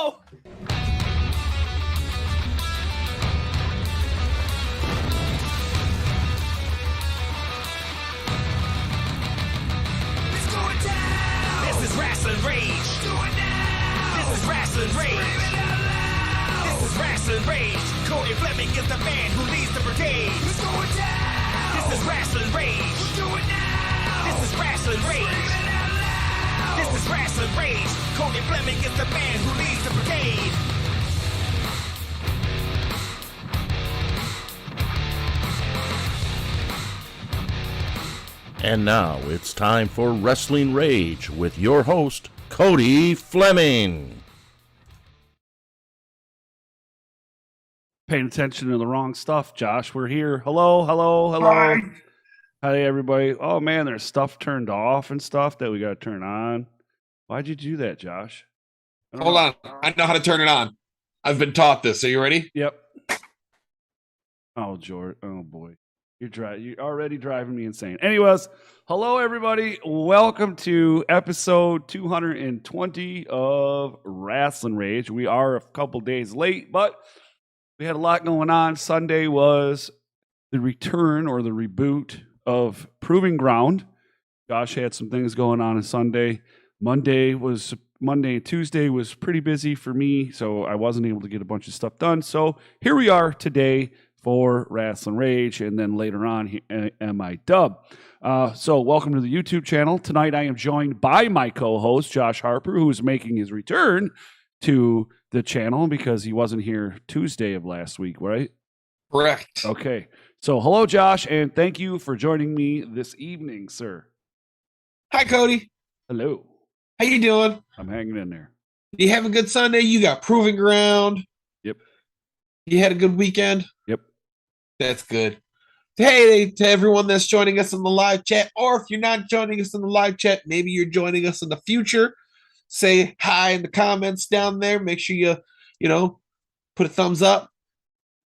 go. This is Rasslin Rage. Do it now. This is Rasslin Rage. This is Rasslin Rage. Cody Fleming is the man who leads the brigade. Let's go down. This is Rasslin Rage. Do it now. This is Rasslin Rage. This is Rasslin Rage. Cody Fleming is the man who leads the brigade. And now it's time for Wrestling Rage with your host, Cody Fleming. Paying attention to the wrong stuff, Josh. We're here. Hello. Hi, everybody. Oh, man, there's stuff turned off and stuff that we got to turn on. Why'd you do that, Josh? Hold on. I know how to turn it on. I've been taught this. Are you ready? Yep. Oh, George. Oh, boy. You're already driving me insane. Anyways, hello, everybody. Welcome to episode 220 of Rasslin Rage. We are a couple days late, but we had a lot going on. Sunday was the return or the reboot of Proving Ground. Josh had some things going on Sunday. Monday and Tuesday was pretty busy for me, so I wasn't able to get a bunch of stuff done. So here we are today for Rasslin Rage, and then later on, MIW. So welcome to the YouTube channel. Tonight I am joined by my co-host, Josh Harper, who is making his return to the channel because he wasn't here Tuesday of last week, right? Correct. Okay. So hello, Josh, and thank you for joining me this evening, sir. Hi, Cody. Hello. How you doing? I'm hanging in there. You have a good Sunday? You got Proving Ground? Yep. You had a good weekend? Yep. That's good. Hey, to everyone that's joining us in the live chat, or if you're not joining us in the live chat, maybe you're joining us in the future, say hi in the comments down there. Make sure you put a thumbs up.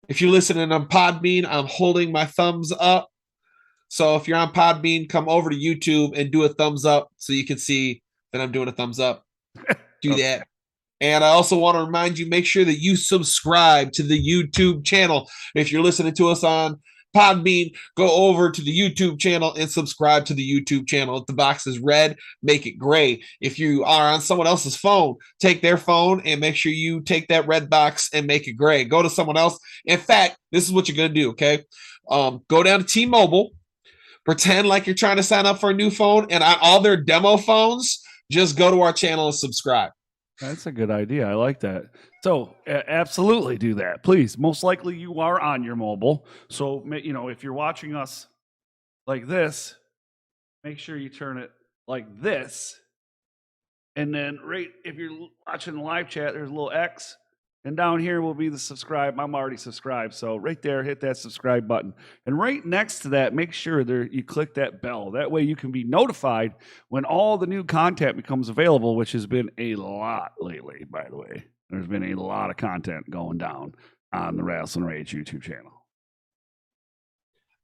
If you're listening on Podbean, I'm holding my thumbs up. So if you're on Podbean, come over to YouTube and do a thumbs up so you can see that I'm doing a thumbs up. Do Okay. that. And I also want to remind you, make sure that you subscribe to the YouTube channel. If you're listening to us on Podbean, go over to the YouTube channel and subscribe to the YouTube channel. If the box is red, make it gray. If you are on someone else's phone, take their phone and make sure you take that red box and make it gray. Go to someone else. In fact, this is what you're going to do, okay? Go down to T-Mobile, pretend like you're trying to sign up for a new phone, and on all their demo phones, just go to our channel and subscribe. That's a good idea. I like that. So absolutely do that. Please. Most likely you are on your mobile. So, if you're watching us like this, make sure you turn it like this. And then if you're watching the live chat, there's a little X. And down here will be the subscribe. I'm already subscribed. So right there, hit that subscribe button. And right next to that, make sure you click that bell. That way you can be notified when all the new content becomes available, which has been a lot lately, by the way. There's been a lot of content going down on the Rasslin Rage YouTube channel.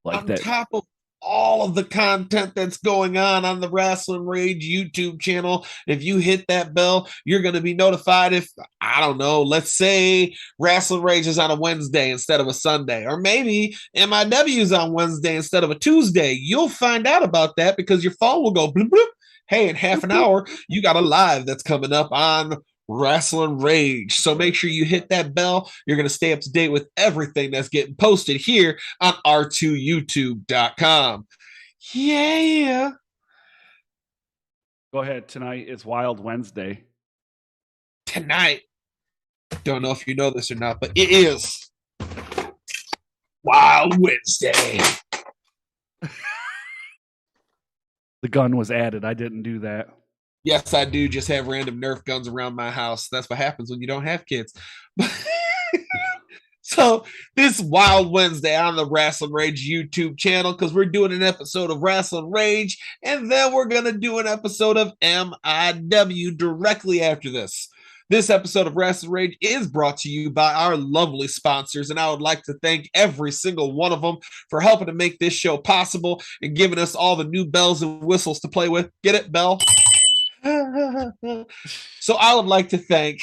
On top of all of the content that's going on the Rasslin Rage YouTube channel, if you hit that bell, you're going to be notified if, I don't know, let's say Rasslin Rage is on a Wednesday instead of a Sunday, or maybe MIW is on Wednesday instead of a Tuesday. You'll find out about that because your phone will go bloop, bloop. Hey, in half an hour, you got a live that's coming up on Rasslin Rage. So make sure you hit that bell. You're going to stay up to date with everything that's getting posted here on r2youtube.com. Yeah. Go ahead. Tonight is Wild Wednesday. Tonight. Don't know if you know this or not, but it is Wild Wednesday. The gun was added. I didn't do that. Yes, I do just have random Nerf guns around my house. That's what happens when you don't have kids. So this Wild Wednesday on the Rasslin Rage YouTube channel, because we're doing an episode of Rasslin Rage, and then we're going to do an episode of MIW directly after this. This episode of Rasslin Rage is brought to you by our lovely sponsors, and I would like to thank every single one of them for helping to make this show possible and giving us all the new bells and whistles to play with. Get it, Bell? So I would like to thank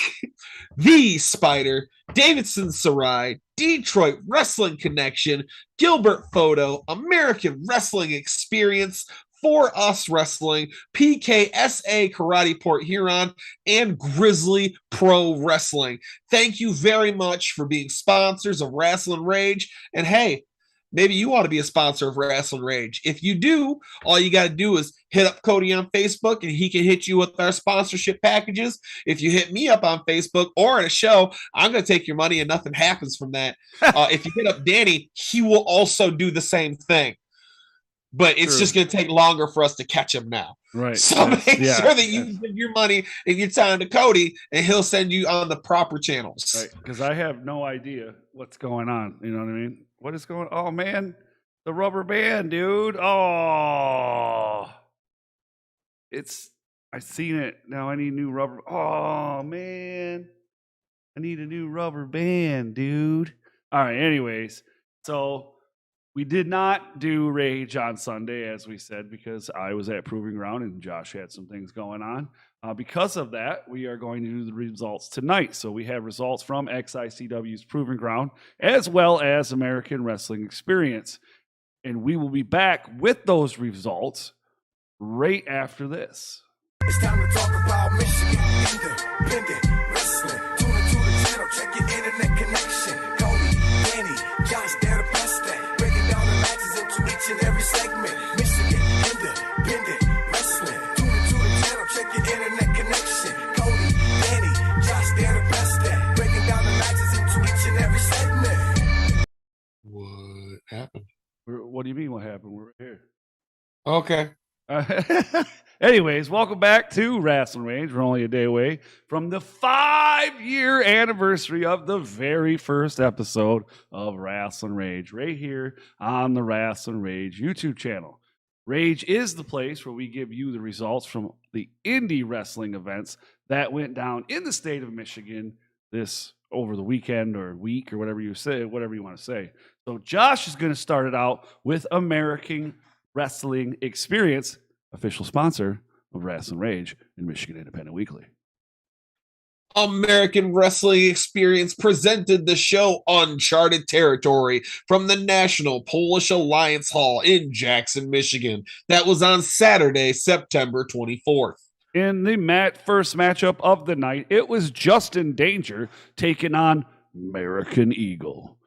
the Spyder, Davison Sarai, Detroit Wrestling Connection, Gilbert Photo, American Wrestling Experience, For Us Wrestling, PKSA Karate Port Huron, and Grizzly Pro Wrestling. Thank you very much for being sponsors of Rasslin Rage. And hey, maybe you want to be a sponsor of Rasslin Rage. If you do, all you got to do is hit up Cody on Facebook and he can hit you with our sponsorship packages. If you hit me up on Facebook or at a show, I'm going to take your money and nothing happens from that. If you hit up Danny, he will also do the same thing. But it's just going to take longer for us to catch him now. Right. So make sure that you give your money and your time to Cody, and he'll send you on the proper channels. Right. Because I have no idea what's going on. You know what I mean? What is going on? Oh, man. The rubber band, dude. Oh. I've seen it. Now I need new rubber. Oh, man. I need a new rubber band, dude. All right. Anyways. So we did not do Rage on Sunday, as we said, because I was at Proving Ground and Josh had some things going on. Because of that, we are going to do the results tonight. So we have results from XICW's Proving Ground, as well as American Wrestling Experience. And we will be back with those results right after this. It's time to talk about Michigan independent wrestling. Tune into the channel, check your internet connection. Cody, Danny, Josh, they're the best at breaking down the matches into each and every segment. Michigan independent wrestling. Tune into the channel, check your internet connection. Cody, Danny, Josh, they're the best at breaking down the matches into each and every segment. What happened? What do you mean what happened? We're right here. Okay. Anyways, welcome back to Rasslin Rage. We're only a day away from the 5-year anniversary of the very first episode of Rasslin Rage, right here on the Rasslin Rage YouTube channel. Rage is the place where we give you the results from the indie wrestling events that went down in the state of Michigan this over the weekend or week or whatever you say, whatever you want to say. So Josh is going to start it out with American Wrestling Experience, official sponsor of Rasslin Rage and Michigan Independent Weekly. American Wrestling Experience presented the show Uncharted Territory from the National Polish Alliance Hall in Jackson, Michigan. That was on Saturday, September 24th. In the first matchup of the night, it was Justin Danger taking on American Eagle.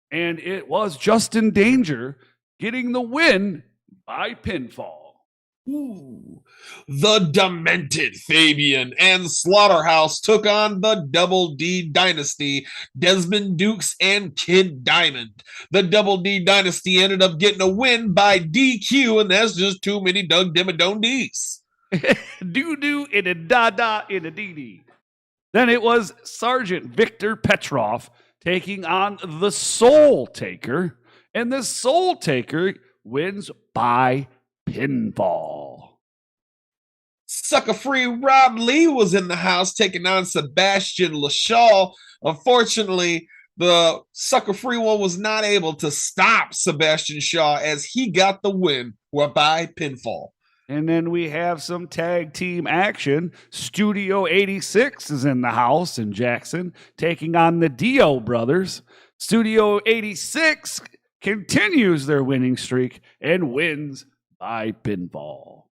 And it was Justin Danger getting the win by pinfall. Ooh. The Demented Fabian and Slaughterhouse took on the Double D Dynasty, Desmond Dukes and Kid Diamond. The Double D Dynasty ended up getting a win by DQ, and that's just too many Doug Dimmadome D's. Doo-doo in a da-da in a dee-dee. Then it was Sergeant Victor Petrov taking on the Soul Taker, and the Soul Taker wins by pinfall. Sucker Free Rob Lee was in the house taking on Sebastian LaShaw. Unfortunately, the Sucker Free one was not able to stop Sebastian Shaw as he got the win by pinfall. And then we have some tag team action. Studio 86 is in the house in Jackson, taking on the Dio brothers. Studio 86 continues their winning streak and wins by pinfall.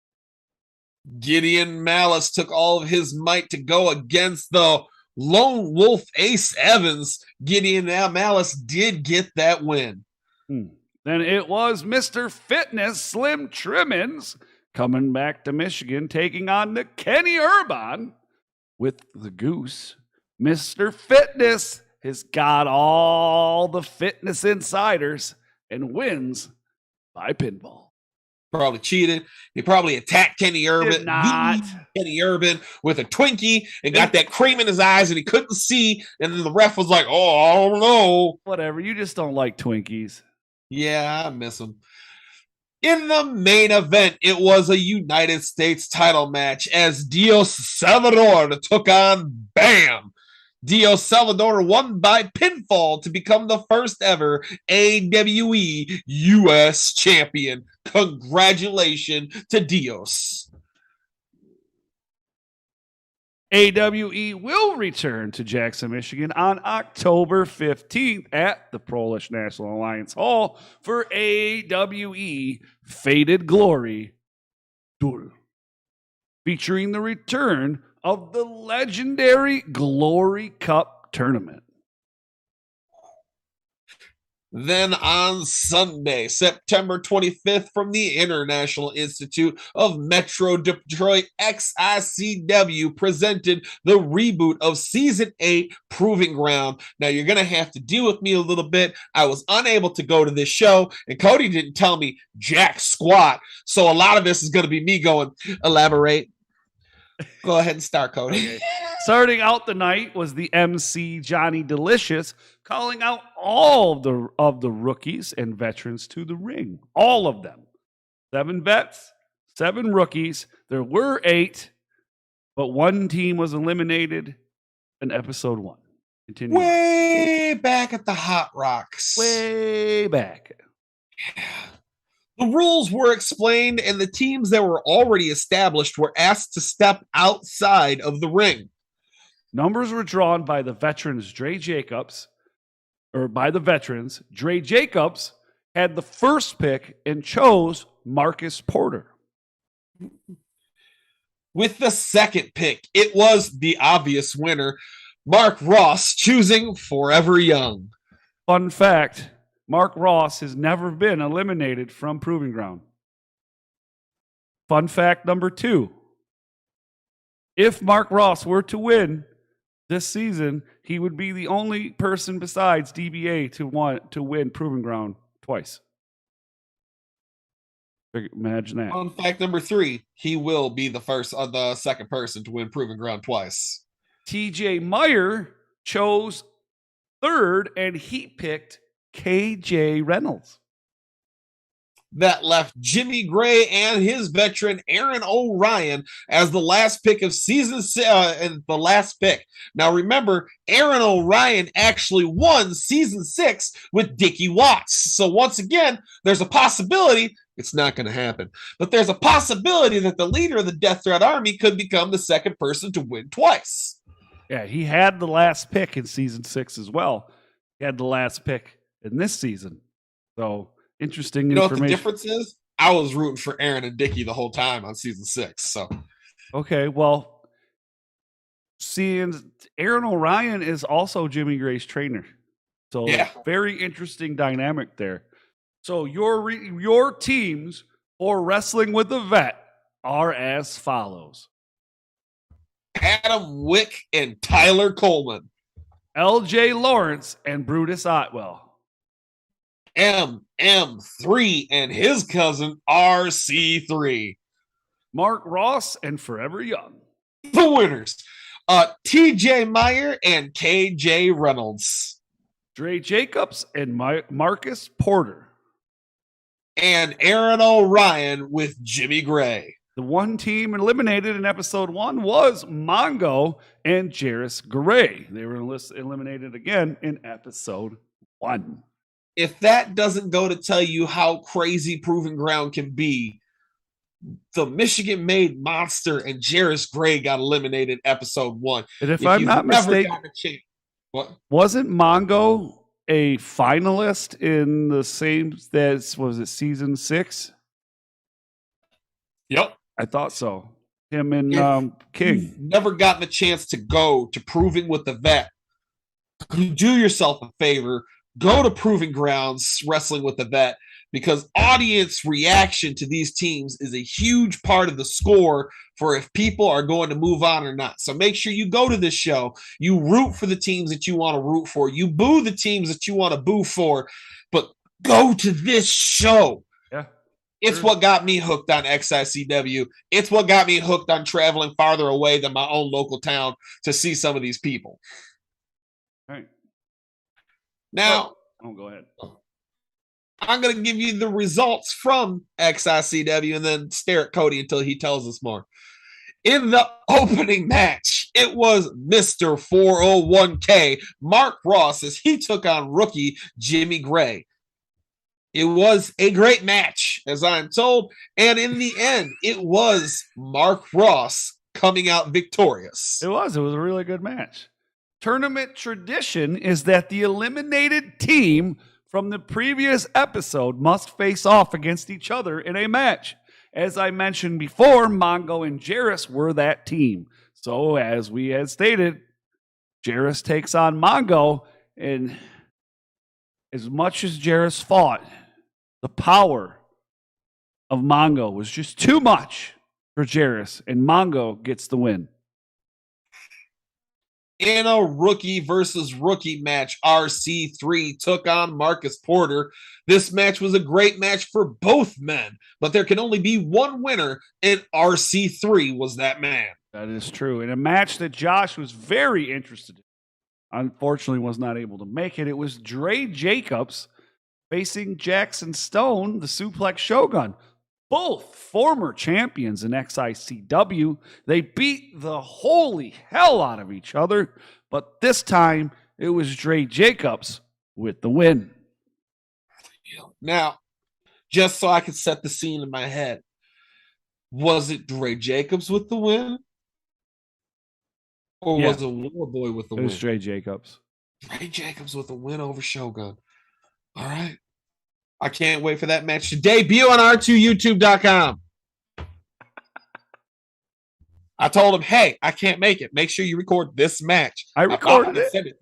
Gideon Malice took all of his might to go against the Lone Wolf Ace Evans. Gideon Malice did get that win. Then it was Mr. Fitness Slim Trimmins coming back to Michigan, taking on the Kenny Urban with the Goose. Mr. Fitness has got all the fitness insiders and wins by pinfall. Probably cheated. He probably attacked Kenny Urban. Did not. Kenny Urban with a Twinkie and got that cream in his eyes and he couldn't see. And then the ref was like, oh, I don't know. Whatever. You just don't like Twinkies. Yeah, I miss him. In the main event, it was a United States title match as Dios Salvador took on Bam. Dios Salvador won by pinfall to become the first ever AWE US champion. Congratulations to Dios. AWE will return to Jackson, Michigan on October 15th at the Polish National Alliance Hall for AWE Faded Glory Duel, featuring the return of the legendary Glory Cup tournament. Then on Sunday, September 25th, from the International Institute of Metro Detroit, XICW presented the reboot of Season 8, Proving Ground. Now, you're going to have to deal with me a little bit. I was unable to go to this show, and Cody didn't tell me jack squat. So a lot of this is going to be me going, elaborate. Go ahead and start, Cody. Okay. Starting out the night was the MC Johnny Delicious, calling out all of the rookies and veterans to the ring. All of them. 7 vets, 7 rookies. There were 8, but one team was eliminated in episode 1. Continue. Way back at the Hot Rocks. Way back. The rules were explained, and the teams that were already established were asked to step outside of the ring. Numbers were drawn by the veterans, Dre Jacobs had the first pick and chose Marcus Porter. With the second pick, it was the obvious winner, Mark Ross, choosing Forever Young. Fun fact, Mark Ross has never been eliminated from Proving Ground. Fun fact number 2. If Mark Ross were to win this season, he would be the only person besides DBA to win Proving Ground twice. Imagine that. Fun fact number 3, he will be the second person to win Proving Ground twice. TJ Meyer chose 3rd, and he picked KJ Reynolds. That left Jimmy Gray and his veteran Aaron O'Ryan as the last pick of season 6 and the last pick. Now remember, Aaron O'Ryan actually won season 6 with Dickie Watts. So once again, there's a possibility, it's not going to happen, but there's a possibility that the leader of the Death Threat Army could become the second person to win twice. Yeah, he had the last pick in season 6 as well. He had the last pick in this season. So interesting information. What the difference is? I was rooting for Aaron and Dickie the whole time on season 6. So, okay, well, seeing Aaron O'Ryan is also Jimmy Gray's trainer, so yeah, very interesting dynamic there. So your teams for Wrestling with a Vet are as follows: Adam Wick and Tyler Coleman, L.J. Lawrence and Brutus Otwell, MM3 and his cousin RC3, Mark Ross and Forever Young. The winners, TJ Meyer and KJ Reynolds, Dre Jacobs and Marcus Porter, and Aaron O'Ryan with Jimmy Gray. The one team eliminated in episode 1 was Mongo and Jairus Gray. They were eliminated again in episode 1. If that doesn't go to tell you how crazy Proving Ground can be, the Michigan-made monster and Jairus Gray got eliminated in episode 1. And if I'm not mistaken, wasn't Mongo a finalist in the same, was it season 6? Yep. I thought so. Him and King. Never gotten a chance to go to Proving with the Vet. Do yourself a favor. Go to Proving Grounds, Wrestling with the Vet, because audience reaction to these teams is a huge part of the score for if people are going to move on or not. So make sure you go to this show. You root for the teams that you want to root for. You boo the teams that you want to boo for, but go to this show. Yeah. It's what got me hooked on XICW. It's what got me hooked on traveling farther away than my own local town to see some of these people. All right. Now, go ahead. I'm going to give you the results from XICW and then stare at Cody until he tells us more. In the opening match, it was Mr. 401k, Mark Ross, as he took on rookie Jimmy Gray. It was a great match, as I'm told, and in the end, it was Mark Ross coming out victorious. It was a really good match. Tournament tradition is that the eliminated team from the previous episode must face off against each other in a match. As I mentioned before, Mongo and Jarrus were that team. So as we had stated, Jarrus takes on Mongo, and as much as Jarrus fought, the power of Mongo was just too much for Jarrus, and Mongo gets the win. In a rookie versus rookie match, RC3 took on Marcus Porter. This match was a great match for both men, but there can only be one winner, and RC3 was that man. That is true. In a match that Josh was very interested in, unfortunately was not able to make it. It was Dre Jacobs facing Jackson Stone, the Suplex Shogun. Both former champions in XICW. They beat the holy hell out of each other, but this time it was Dre Jacobs with the win. Now, just so I could set the scene in my head, was it Dre Jacobs with the win? Or was it Warboy with the win? It was Dre Jacobs. Dre Jacobs with a win over Shogun. All right. I can't wait for that match to debut on R2YouTube.com. I told him, hey, I can't make it. Make sure you record this match. I recorded it.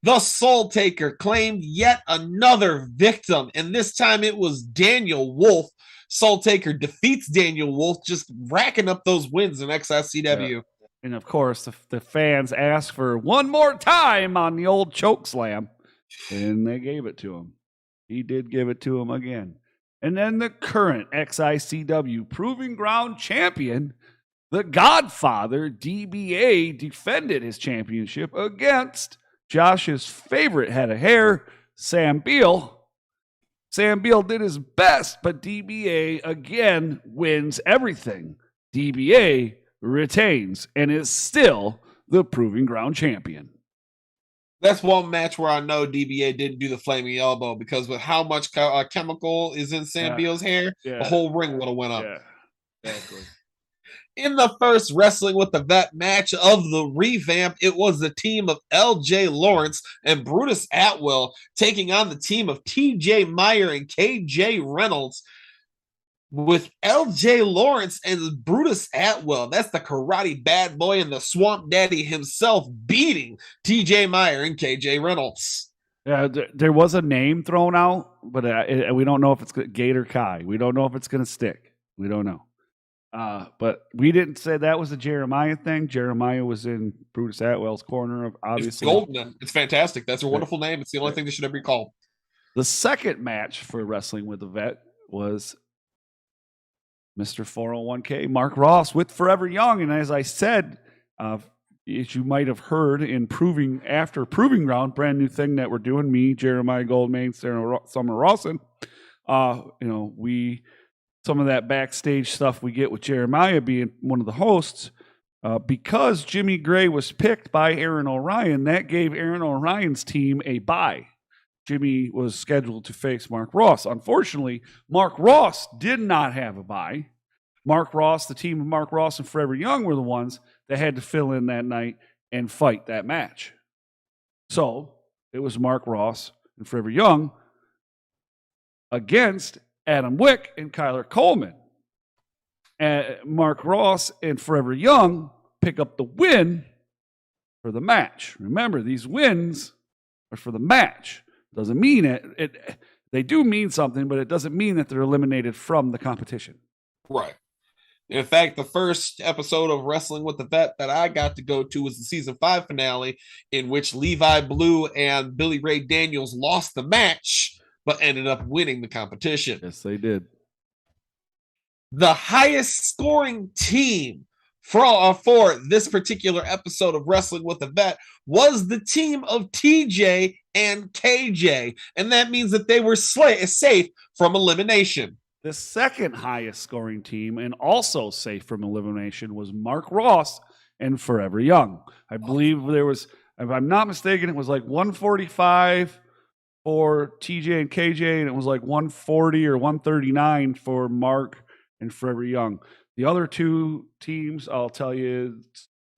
The Soul Taker claimed yet another victim, and this time it was Daniel Wolf. Soul Taker defeats Daniel Wolf, just racking up those wins in XICW. Yeah. And of course, the fans asked for one more time on the old choke slam, and they gave it to him. He did give it to him again. And then the current XICW Proving Ground champion, the Godfather, DBA, defended his championship against Josh's favorite head of hair, Sam Beal. Sam Beal did his best, but DBA again wins everything. DBA retains and is still the Proving Ground champion. That's one match where I know DBA didn't do the flaming elbow, because with how much chemical is in Sam Beal's hair, the whole ring would have went up. Yeah, exactly. In the first Wrestling with the Vet match of the revamp, it was the team of LJ Lawrence and Brutus Atwell taking on the team of TJ Meyer and KJ Reynolds. With LJ Lawrence and Brutus Atwell, that's the karate bad boy and the swamp daddy himself, beating TJ Meyer and KJ Reynolds. Yeah, there was a name thrown out, but we don't know if it's Gator Kai. We don't know if it's going to stick. We don't know. But we didn't say that was a Jeremiah thing. Jeremiah was in Brutus Atwell's corner, of obviously. It's golden. It's fantastic. That's a wonderful name. It's the only thing that should ever be called. The second match for Wrestling with the Vet was Mr. 401k Mark Ross with Forever Young. And as I said, as you might have heard in Proving Ground, brand new thing that we're doing, me, Jeremiah Goldmain, Summer Rawson, some of that backstage stuff we get with Jeremiah being one of the hosts, because Jimmy Gray was picked by Aaron Orion, that gave Aaron Orion's team a bye. Jimmy was scheduled to face Mark Ross. Unfortunately, Mark Ross did not have a bye. Mark Ross, the team of Mark Ross and Forever Young, were the ones that had to fill in that night and fight that match. So it was Mark Ross and Forever Young against Adam Wick and Kyler Coleman. And Mark Ross and Forever Young pick up the win for the match. Remember, these wins are for the match. Doesn't mean it. They do mean something, but it doesn't mean that they're eliminated from the competition. Right. In fact, the first episode of Wrestling with the Vet that I got to go to was the season 5 finale, in which Levi Blue and Billy Ray Daniels lost the match, but ended up winning the competition. Yes, they did. The highest scoring team for this particular episode of Wrestling with the Vet was the team of TJ and KJ, and that means that they were safe from elimination. The second highest scoring team, and also safe from elimination, was Mark Ross and Forever Young. I believe there was, if I'm not mistaken, it was like 145 for TJ and KJ, and it was like 140 or 139 for Mark and Forever Young. The other two teams, I'll tell you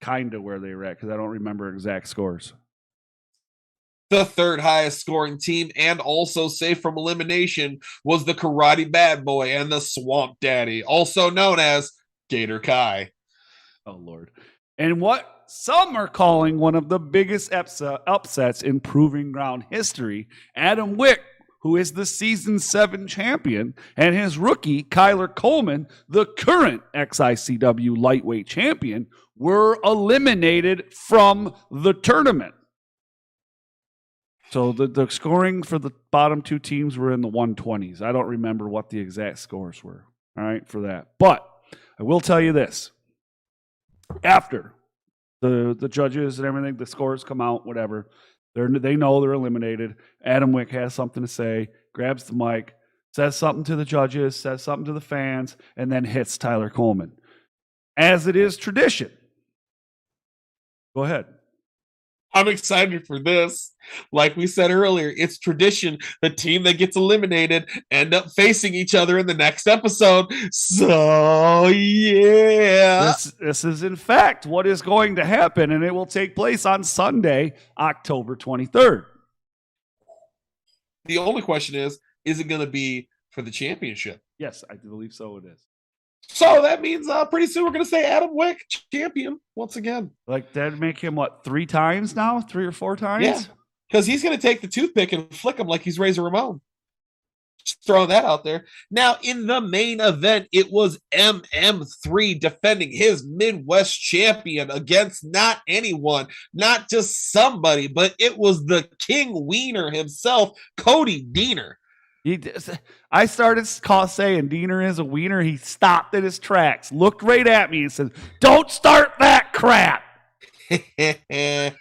kind of where they were at because I don't remember exact scores. The third highest scoring team and also safe from elimination was the Karate Bad Boy and the Swamp Daddy, also known as Gator Kai. Oh, Lord. And what some are calling one of the biggest upsets in Proving Ground history, Adam Wick, who is the Season 7 champion, and his rookie, Kyler Coleman, the current XICW lightweight champion, were eliminated from the tournament. So the scoring for the bottom two teams were in the 120s. I don't remember what the exact scores were, all right, for that. But I will tell you this. After the judges and everything, the scores come out, whatever, they know they're eliminated. Adam Wick has something to say, grabs the mic, says something to the judges, says something to the fans, and then hits Tyler Coleman. As it is tradition. Go ahead. I'm excited for this. Like we said earlier, it's tradition. The team that gets eliminated end up facing each other in the next episode. So, yeah. This is, in fact, what is going to happen, and it will take place on Sunday, October 23rd. The only question is it going to be for the championship? Yes, I believe so it is. So that means pretty soon we're going to say Adam Wick, champion, once again. Like, that'd make him, what, 3 times now? 3 or 4 times? Yeah, because he's going to take the toothpick and flick him like he's Razor Ramon. Just throwing that out there. Now, in the main event, it was MM3 defending his Midwest champion against not anyone, not just somebody, but it was the King Wiener himself, Cody Deaner. I started saying Diener is a wiener. He stopped in his tracks, looked right at me and said, "Don't start that crap." And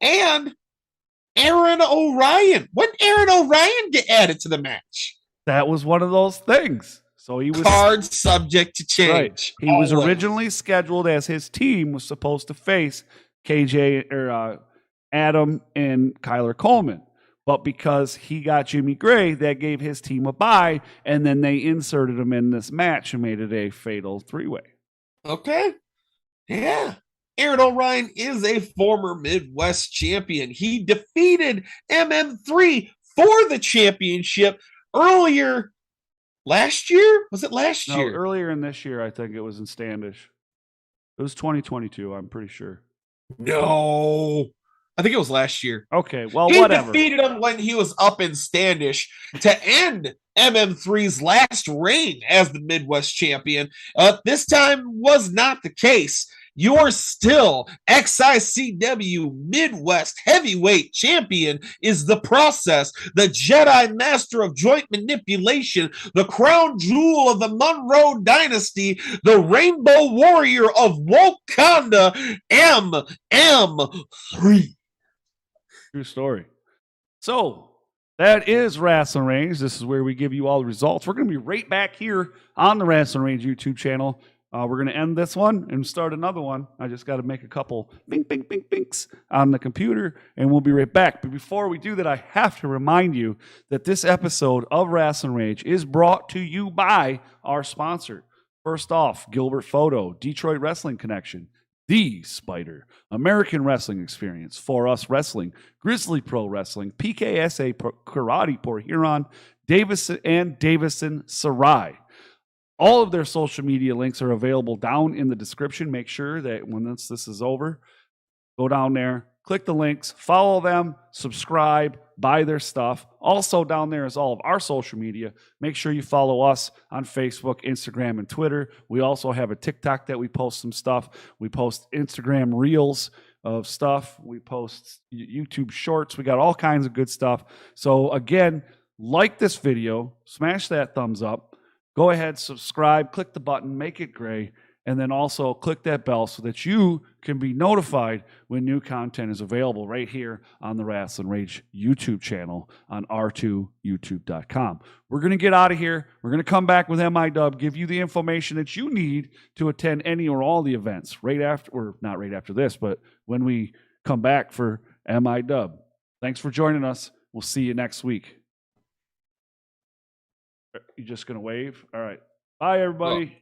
Aaron O'Ryan. When did Aaron O'Ryan get added to the match? That was one of those things. So he was card subject to change. Right. He was originally scheduled as his team was supposed to face KJ or Adam and Kyler Coleman. But because he got Jimmy Gray, that gave his team a bye, and then they inserted him in this match and made it a fatal 3-way. Okay. Yeah. Aaron O'Ryan is a former Midwest champion. He defeated MM3 for the championship earlier last year. Was it last year? Earlier in this year, I think it was in Standish. It was 2022, I'm pretty sure. No. I think it was last year. Okay, well, he whatever. He defeated him when he was up in Standish to end MM3's last reign as the Midwest champion. This time was not the case. You're still XICW Midwest Heavyweight Champion is the process, the Jedi Master of Joint Manipulation, the crown jewel of the Monroe Dynasty, the Rainbow Warrior of Wakanda, MM3. True story. So that is Rasslin Range. This is where we give you all the results. We're going to be right back here on the Rasslin Range YouTube channel. We're going to end this one and start another one. I just got to make a couple bing, bing, bing, bings on the computer, and we'll be right back. But before we do that, I have to remind you that this episode of Rasslin Range is brought to you by our sponsor. First off, Gilbert Photo, Detroit Wrestling Connection, The Spyder, American Wrestling Experience, For Us Wrestling, Grizzly Pro Wrestling, PKSA Karate Port Huron, Davison Sarai. All of their social media links are available down in the description. Make sure that when this is over, go down there, click the links, follow them, subscribe, buy their stuff. Also down there is all of our social media. Make sure you follow us on Facebook, Instagram, and Twitter. We also have a TikTok that we post some stuff. We post Instagram Reels of stuff. We post YouTube Shorts. We got all kinds of good stuff. So again, like this video, smash that thumbs up. Go ahead, subscribe, click the button, make it gray, and then also click that bell so that you can be notified when new content is available right here on the Rasslin Rage YouTube channel on r2youtube.com. We're going to get out of here. We're going to come back with MIW, give you the information that you need to attend any or all the events right after, or not right after this, but when we come back for MIW. Thanks for joining us. We'll see you next week. You just going to wave? All right. Bye, everybody.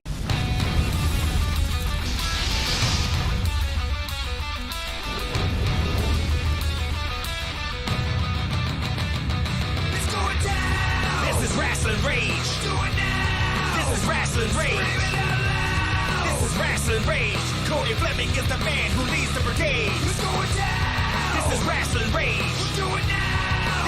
It's going down. This is Rasslin Rage. Do it now. This is Rasslin Rage. This is Rasslin Rage. Cody Fleming is the man who leads the brigade. It's going down. This is Rasslin Rage. Do it now.